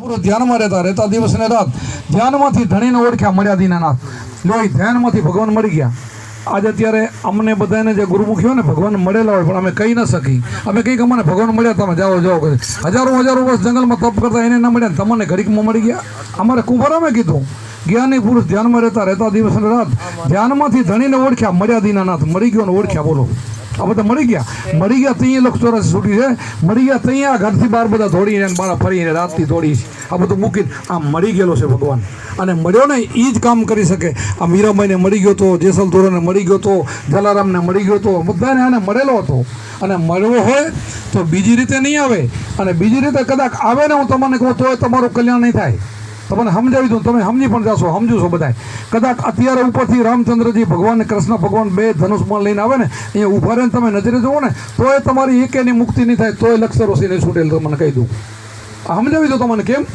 પૂરો ધ્યાનમાં રહેતા દિવસ ને રાત ધ્યાનમાંથી ધણીને ઓળખ્યા મળ્યા દીનાનાથ લો એ ધ્યાનમાંથી ભગવાન મળી ગયા. આજે અત્યારે અમને બધાને જે ગુરુમુખી હોય ને ભગવાન મળેલા હોય પણ અમે કહી ન શકી. અમે કંઈક અમને ભગવાન મળ્યા તમે જાઓ જાઓ કરી હજારો વર્ષ જંગલમાં તપ કરતા એને ન મળ્યા તમને ઘડીકમાં મળી ગયા. અમારે કુંભારામે કીધું જ્ઞાની પુરુષ ધ્યાનમાં રહેતા દિવસ ને રાત ધ્યાનમાંથી ધણીને ઓળખ્યા મળ્યા દીનાનાથ મળી ગયો ને ઓળખ્યા. બોલો આ બધા મળી ગયા ત્યાં 184 છૂટી છે. મળી ગયા ત્યાં ઘરથી બહાર બધા દોડીને બાળા ફરીને રાતથી દોડી આ બધું મૂકીને આ મળી ગયેલો છે ભગવાન. અને મળ્યો ને એ જ કામ કરી શકે. આ મીરાબાઈને મળી ગયો તો, જેસલ તોરણને મળી ગયો તો, જલારામને મળી ગયો તો, બધાને આને મળેલો હતો. અને મળવો હોય તો બીજી રીતે નહીં આવે. અને બીજી રીતે કદાચ આવે ને હું તમને કહું તો તમારું કલ્યાણ નહીં થાય. તમને સમજાવી દઉં, તમે સમજી પણ જાશો, સમજો છો બધા. કદાચ અત્યારે ઉપરથી રામચંદ્રજી ભગવાન ને કૃષ્ણ ભગવાન બે ધનુષમાં લઈને આવે ને અહીંયા ઊભા રહીને તમે નજરે જુઓ ને તોય તમારી એકેની મુક્તિ નહીં થાય. તોય લક્ષરોસીને છૂટેલ તમને કહી દઉં. આ સમજાવી દઉં તમને કેમ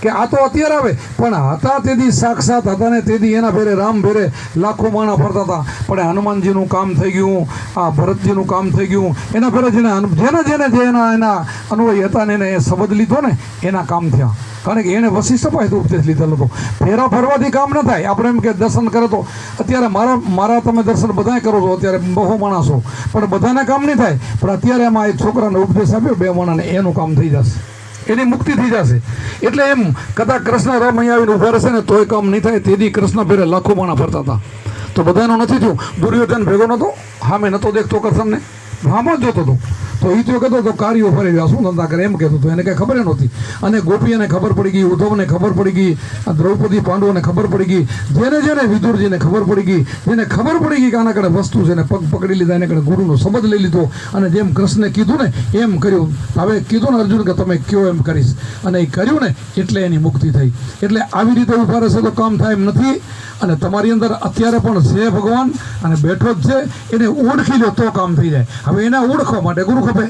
કે આ તો અત્યારે આવે પણ હતા તેથી સાક્ષાત હતા ને તેથી એના ફેરે રામ ફેરે લાખો માણા ફરતા હતા. પણ હનુમાનજીનું કામ થઈ ગયું, આ ભરતજીનું કામ થઈ ગયું. એના ફેરે જેને એના અનુભવી હતા ને એને શબ્દ લીધો ને એના કામ થયા. કારણ કે એણે વશિષ્ઠ પાસે ઉપદેશ લીધેલો હતો. ફેરા ફરવાથી કામ ન થાય. આપણે એમ કે દર્શન કરે તો અત્યારે મારા તમે દર્શન બધાય કરો છો અત્યારે બહુ માણસો પણ બધાને કામ નહીં થાય. પણ અત્યારે એમાં એક છોકરાને ઉપદેશ આપ્યો 2 માણાને એનું કામ થઈ જશે, એની મુક્તિ થઈ જશે. એટલે એમ કદાચ કૃષ્ણ રામ અહીંયા આવીને ઉભા રહેશે ને તોય કામ નહીં થાય. તેથી કૃષ્ણ ફેરે લાખો માણા ફરતા હતા. તો બધાનું નથી થયું. દુર્યોધન ભેગો નહોતો, સામે નહોતો દેખતો કૃષ્ણને, હામાં જ જોતો હતો. તો એ તો કહેતો હતો કાર્યો ફરી ગયા શું ધંધા કરે એમ કહેતો હતો. એને કંઈ ખબર નહોતી. અને ગોપીઓને ખબર પડી ગઈ, ઉદ્ધવને ખબર પડી ગઈ, દ્રૌપદી પાંડવોને ખબર પડી ગઈ, જેને વિદુરજીને ખબર પડી ગઈ, જેને ખબર પડી ગઈ કે આના કડે વસ્તુ છે ને પગ પકડી લીધા, એને કડે ગુરુનો શબ્દ લઈ લીધો. અને જેમ કૃષ્ણે કીધું ને એમ કર્યું. હવે કીધું ને અર્જુન કે તમે કયો એમ કરીશ, અને એ કર્યું ને એટલે એની મુક્તિ થઈ. એટલે આવી રીતે ઉભા રહેશે તો કામ થાય એમ નથી. અને તમારી અંદર અત્યારે પણ છે ભગવાન અને બેઠો જ છે. એને ઓળખી લો તો કામ થઈ જાય. હવે એને ઓળખવા માટે ગુરુ ખપે.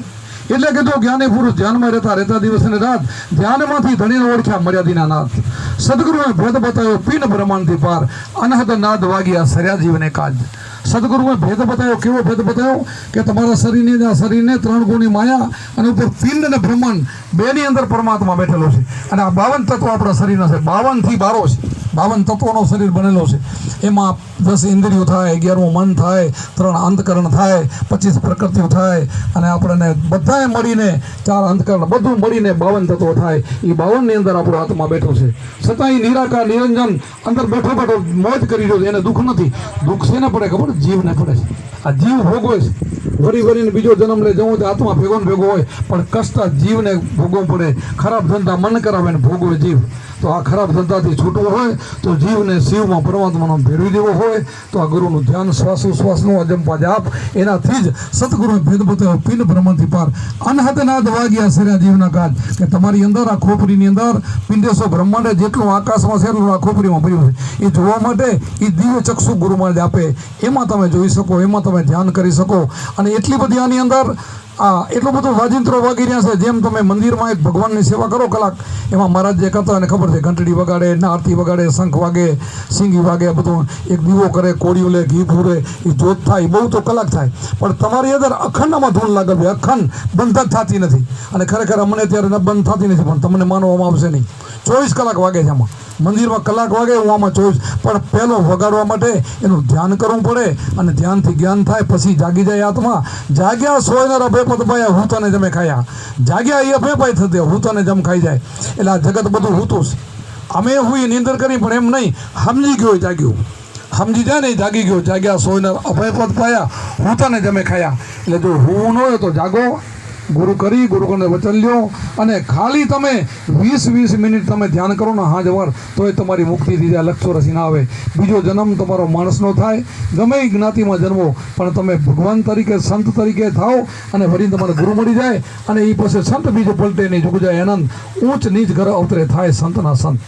એટલે કીધું જ્ઞાની પુરુષ ધ્યાનમાં રહેતા દિવસ ને રાત ધ્યાનમાંથી ધણીને ઓળખ્યા મળ્યા દીનાનાથ. સદગુરુએ ભેદ બતાવ્યો પીન બ્રહ્માંડથી પાર અનહદ નાદ વાગ્યા સર્યા જીવને કાજ. સદગુરુએ ભેદ બતાવ્યો. કેવો ભેદ બતાવ્યો કે તમારા શરીરને 3 ગુણની માયા અને ઉપર પિંડ અને બ્રહ્માંડ બેની અંદર પરમાત્મા બેઠેલો છે. અને આ 52 તત્વો આપણા શરીરના છે. 52 થી 12 છે. 52 તત્વોનો શરીર બનેલો છે. એમાં 10 ઇન્દ્રિયો થાય, 11મું મન થાય, 3 અંતકરણ થાય, 25 પ્રકૃતિઓ થાય. અને આપણને બધાએ મળીને 4 અંતકરણ બધું મળીને 52 તત્વો થાય. એ 52 ની અંદર આપણો આત્મા બેઠો છે. છતાં એ નિરાકાર નિરંજન અંદર બેઠો મોજ કરી રહ્યો છે. એને દુઃખ નથી. દુઃખ છે ને પડે ખબર? જીવને પડે છે. આ જીવ ભોગવે છે. વરીને બીજો જન્મ લે જવું તો આત્મા ભેગો હોય પણ કષ્ટ જીવને ભોગવવું પડે. ખરાબ ધંધા મન કરાવે ને ભોગવે જીવ. તો આ ખરાબ ધંધાથી છૂટવું હોય તો જીવને શિવમાં પરમાત્માનો ભેળવી દેવો હોય તો આ ગુરુનું ધ્યાન શ્વાસોશ્વાસનું અજંપા જાપ એનાથી જ સદગુરુએ ભેદ બતાવ્યો પિંડ બ્રહ્માંડથી પાર અનહદ નાદ વાગ્યા સર્યા જીવના કાજ. કે તમારી અંદર આ ખોપરીની અંદર પિંડેશ્વર બ્રહ્માંડે જેટલું આકાશમાં છે એટલું આ ખોપરીમાં ભર્યું છે. એ જોવા માટે એ દિવ્ય ચક્ષુ ગુરુમાં જ આપે. એમાં તમે જોઈ શકો, એમાં તમે ધ્યાન કરી શકો. અને એટલી બધી આની અંદર એટલું બધું વાજિંત્રો વાગી રહ્યા છે. જેમ તમે મંદિરમાં એક ભગવાનની સેવા કરો કલાક, એમાં મહારાજ જે કરતા એને ખબર છે ઘંટડી વગાડે, આરતી વગાડે, શંખ વાગે, સિંગી વાગે, બધું એક દીવો કરે, કોળિયું લે, ઘી પૂરે, એ જોત થાય, બહુ તો કલાક થાય. પણ તમારી અંદર અખંડમાં ધૂન લાગે છે. અખંડ બંધ જ થતી નથી. અને ખરેખર અમને ત્યારે બંધ થતી નથી પણ તમને માનવામાં આવશે નહીં. 24 કલાક વાગે છે આમાં. મંદિરમાં કલાક વાગે હું આમાં 24. પણ પહેલો વગાડવા માટે એનું ધ્યાન કરવું પડે. અને ધ્યાનથી જ્ઞાન થાય પછી જાગી જાય આત્મા. જાગ્યા સોયનાર અભેપદ પાયા હું તને જમે ખાયા. જાગ્યા એ અભેપાય થતે હું તને જમ ખાઈ જાય. એટલે આ જગત બધું હૂતું છે. અમે હું નિંદર કરી પણ એમ નહીં. સમજી ગયો જાગ્યું, સમજી જાય ને જાગી ગયો. જાગ્યા સોયનાર અભયપદ પાયા હું તને જમે ખાયા. એટલે જો હું ન હોય તો જાગો, ગુરુ કરી ગુરુને વચન લ્યો. અને ખાલી તમે 20 મિનિટ તમે ધ્યાન કરો ને હાજવાર તો એ તમારી મુક્તિ થઈ જાય. લક્ષો રસી ના આવે. બીજો જન્મ તમારો માણસનો થાય, ગમે એ જ્ઞાતિમાં જન્મો પણ તમે ભગવાન તરીકે સંત તરીકે થાઓ અને વળી તમારે ગુરુ મળી જાય. અને એ પછી સંત બીજો પલટે નહીં, જુગ જાય આનંદ. ઊંચ નીચ ઘર અવતરે થાય સંતના સંત.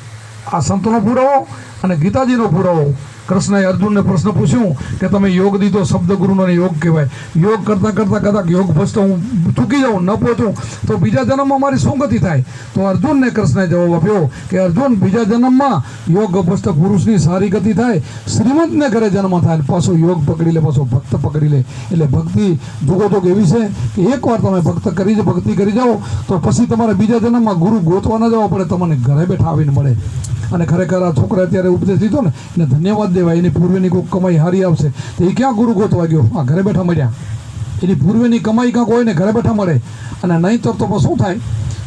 આ સંતનો પુરાવો અને ગીતાજીનો પુરાવો કૃષ્ણએ અર્જુનને પ્રશ્ન પૂછ્યું કે તમે યોગ દીધો, શબ્દ ગુરુનો યોગ કહેવાય, યોગ કરતાં કરતાં કદાચ યોગ ભ્રષ્ટ હું ચૂકી જાઉં, ન પહોંચું તો બીજા જન્મમાં મારી શું ગતિ થાય? તો અર્જુનને કૃષ્ણએ જવાબ આપ્યો કે અર્જુન, બીજા જન્મમાં યોગ ભ્રષ્ટ પુરુષની સારી ગતિ થાય, શ્રીમંતને ઘરે જન્મ થાય, પાછો યોગ પકડી લે, પાછો ભક્ત પકડી લે. એટલે ભક્તિ જુગોજોગ એવી છે કે એકવાર તમે ભક્તિ કરી જાઓ તો પછી તમારે બીજા જન્મમાં ગુરુ ગોતવા ન જવા પડે, તમને ઘરે બેઠા આવીને મળે. અને ખરેખર આ છોકરા અત્યારે ઉપદેશ દીધો ને એને ધન્યવાદ દેવાય. એની પૂર્વેની કોઈ કમાઈ હારી આવશે તો એ ક્યાં ગુરુ ગોતવા ગયો? આ ઘરે બેઠા મળ્યા. એની પૂર્વેની કમાઈ કાંક હોય ને ઘરે બેઠા મળે. અને નહીં તો શું થાય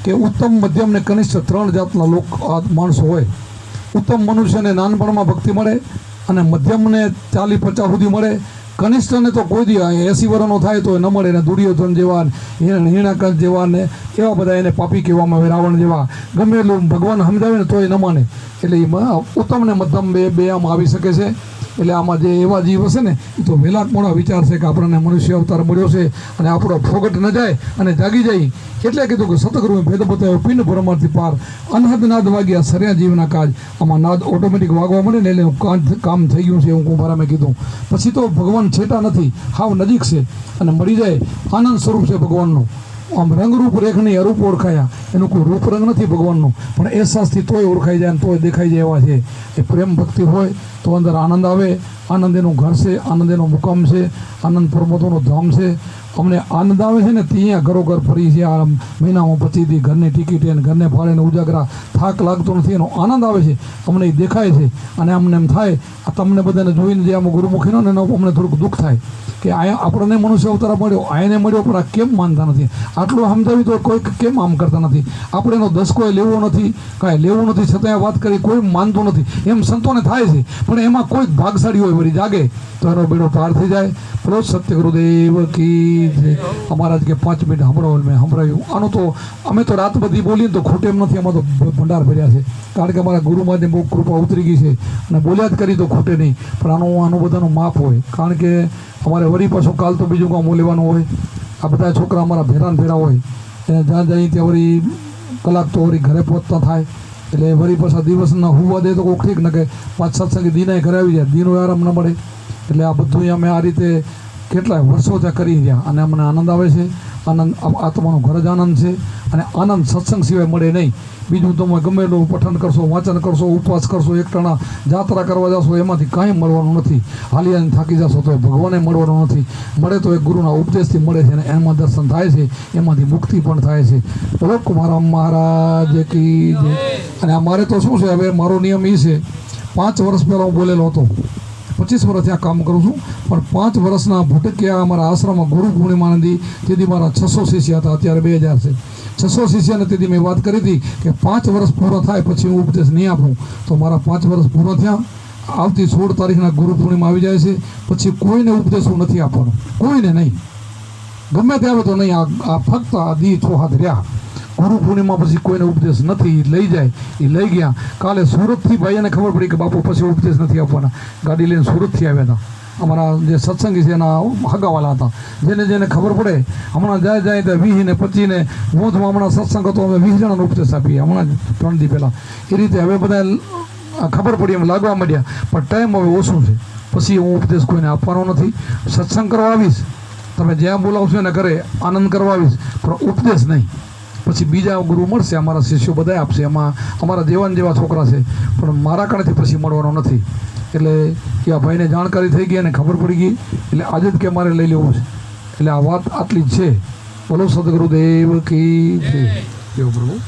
કે ઉત્તમ, મધ્યમ ને કનિષ્ઠ 3 જાતના માણસો હોય. ઉત્તમ મનુષ્યને નાનપણમાં ભક્તિ મળે, અને મધ્યમને 40-50 સુધી મળે, કનિષ્ઠને તો કોઈ દી 80 વર્ષનો થાય તો ન મળે. ને દુર્યોધન જેવા, હિરણ્યકશ જેવા ને એવા બધા એને પાપી કહેવામાં આવે, રાવણ જેવા. ગમે એટલું ભગવાન સમજાવે ને તો એ ન માને. એટલે એમાં ઉત્તમ ને મધ્યમ બે આમ આવી શકે છે. એટલે આમાં જે એવા જીવ હશે ને એ તો વહેલા મોડા વિચાર છે કે આપણને મનુષ્ય અવતાર મળ્યો છે અને આપણો ફોગટ ન જાય અને જાગી જાય. એટલે કીધું કે સતગુરુએ ભેદ બતાવ્યો પિંડ પરમાર્થી પાર, અનહદ નાદ વાગ્યા સર્યા જીવના કાજ. આમાં નાદ ઓટોમેટિક વાગવા મળે ને એટલે કામ થઈ ગયું છે એવું કુંભારા મેં કીધું. પછી તો ભગવાન છેટા નથી, હાવ નજીક છે અને મળી જાય. આનંદ સ્વરૂપ છે ભગવાનનું. આમ રંગરૂપ રેખની અરૂપ ઓળખાયા, એનું કોઈ રૂપ રંગ નથી ભગવાનનું, પણ અહેસાસથી તોય ઓળખાઈ જાય અને તોય દેખાઈ જાય એવા છે. એ પ્રેમ ભક્તિ હોય તો અંદર આનંદ આવે. આનંદ એનું ઘર છે, આનંદ એનો મુકામ છે, આનંદ પરમતોનો ધામ છે. અમને આનંદ આવે છે ને ત્યાં ઘરોઘર ફરી છે. આ મહિનામાં 25 દી ઘરની ટિકિટ અને ઘરને ફાળીને ઉજાગરા, થાક લાગતો નથી, એનો આનંદ આવે છે. અમને એ દેખાય છે. અને અમને એમ થાય આ તમને બધાને જોઈને જે આમ ગુરુમુખીનો ને અમને થોડુંક દુઃખ થાય કે અહીંયા આપણને મનુષ્ય અવતાર મળ્યો, આને મળ્યો, પણ આ કેમ માનતા નથી? આટલું સમજાવી તો કોઈ કેમ આમ કરતા નથી? આપણે એનો દસકોય લેવો નથી, કાંઈ લેવું નથી, છતાં વાત કરી કોઈ માનતું નથી. એમ સંતોને થાય છે, પણ એમાં કોઈ ભાગશાળી હોય વળી જાગે તો એનો બેડો પાર થઈ જાય. બોલો સત્ય ગુરુદેવ કી જય. અમારા જ કે 5 મિનિટ સંભળાવ્યું, મેં સંભળાવ્યું. આનું તો અમે તો રાત બધી બોલીએ તો ખોટે એમ નથી. આમાં તો ભંડાર ભર્યા છે, કારણ કે અમારા ગુરુમાંથી બહુ કૃપા ઉતરી ગઈ છે અને બોલ્યા જ કરી તો ખોટે નહીં. પણ આનું બધાનું માપ હોય, કારણ કે અમારે વળી પાછું કાલ તો બીજું કામ લેવાનું હોય. આ બધા છોકરા અમારા ભેરા હોય, એને જ્યાં જઈ ત્યાં વળી કલાક તો વળી ઘરે પહોંચતા થાય. એટલે વળી પાછા દિવસના હોવા દે તો કોઈ ઠીક ન કે 5 સત્સંગી દીના ઘરે આવી જાય, દીનો આરામ ન મળે. એટલે આ બધું અમે આ રીતે કેટલાય વર્ષો ત્યાં કરી રહ્યા અને અમને આનંદ આવે છે. આનંદ આત્માનો ઘર જ આનંદ છે. અને આનંદ સત્સંગ સિવાય મળે નહીં. બીજું તમે ગમે એટલું પઠન કરશો, વાંચન કરશો, ઉપવાસ કરશો, એકટાણા જાત્રા કરવા જશો, એમાંથી કાંઈ મળવાનું નથી. હાલિયાને થાકી જશો તો ભગવાને મળવાનું નથી. મળે તો એક ગુરુના ઉપદેશથી મળે છે અને એમાં દર્શન થાય છે, એમાંથી મુક્તિ પણ થાય છે. બોલો કુમારામ મહારાજ કી જય. અને અમારે તો શું છે, હવે મારો નિયમ એ છે, 5 વર્ષ પહેલાં હું બોલેલો હતો, 25 વર્ષથી આ કામ કરું છું, પણ 5 વર્ષના ભટક્યા અમારા આશ્રમમાં ગુરુ પૂર્ણિમાનંદી, તેથી મારા 600 શિષ્ય હતા, અત્યારે 2000 છે. 600 શિષ્યને તેથી મેં વાત કરી હતી કે 5 વર્ષ પૂરા થાય પછી હું ઉપદેશ નહીં આપું. તો મારા 5 વર્ષ પૂરા થયા. આવતી 16 તારીખના ગુરુ પૂર્ણિમા આવી જાય છે. પછી કોઈને ઉપદેશ હું નથી આપવાનો, કોઈને નહીં, ગમે તે આવે તો નહીં. આ ફક્ત આ દી 6 હાથ રહ્યા. ગુરુ પૂર્ણિમા પછી કોઈને ઉપદેશ નથી. લઈ જાય એ લઈ ગયા. કાલે સુરતથી ભાઈને ખબર પડી કે બાપુ પછી ઉપદેશ નથી આપવાના. ગાડી લઈને સુરતથી આવ્યા હતા. અમારા જે સત્સંગી છે એના હગાવાલા હતા. જેને ખબર પડે હમણાં જાય ત્યાં 20 ને 25 ને મોજમાં હમણાં સત્સંગ હતો, અમે 20 જણાનો ઉપદેશ આપીએ હમણાં 3 દી પહેલાં. એ રીતે હવે બધા ખબર પડી, એમ લાગવા માંડ્યા. પણ ટાઈમ હવે ઓછું છે, પછી હું ઉપદેશ કોઈને આપવાનો નથી. સત્સંગ કરવા આવીશ, તમે જ્યાં બોલાવશો એને ઘરે આનંદ કરવા આવીશ, પણ ઉપદેશ નહીં. પછી બીજા ગુરુ મળશે, અમારા શિષ્યો બધા આપશે, એમાં અમારા જેવા છોકરા છે, પણ મારા કારણથી પછી મળવાનો નથી. એટલે એ આ ભાઈને જાણકારી થઈ ગઈ અને ખબર પડી ગઈ, એટલે આજે જ કે મારે લઈ લેવું છે. એટલે આ વાત આટલી જ છે. બોલો સદગુરુદેવ કી જય. પ્રભુ.